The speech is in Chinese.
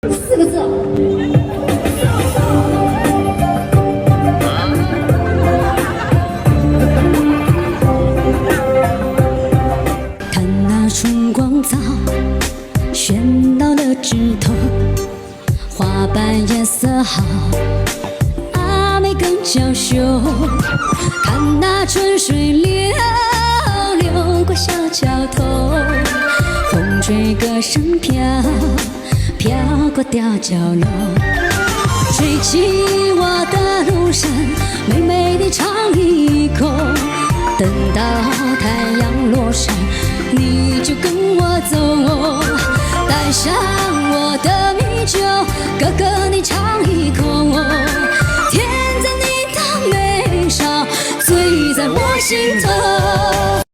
四个字。看那春光早，喧闹了枝头，花瓣颜色好，阿妹更娇羞。看那春水流，流过小桥头，风吹歌声飘，飘过吊脚楼。吹起我的芦笙，美美地唱一口。等到太阳落山，你就跟我走。带上我的米酒，哥哥你尝一口。甜在你的眉梢，醉在我心头。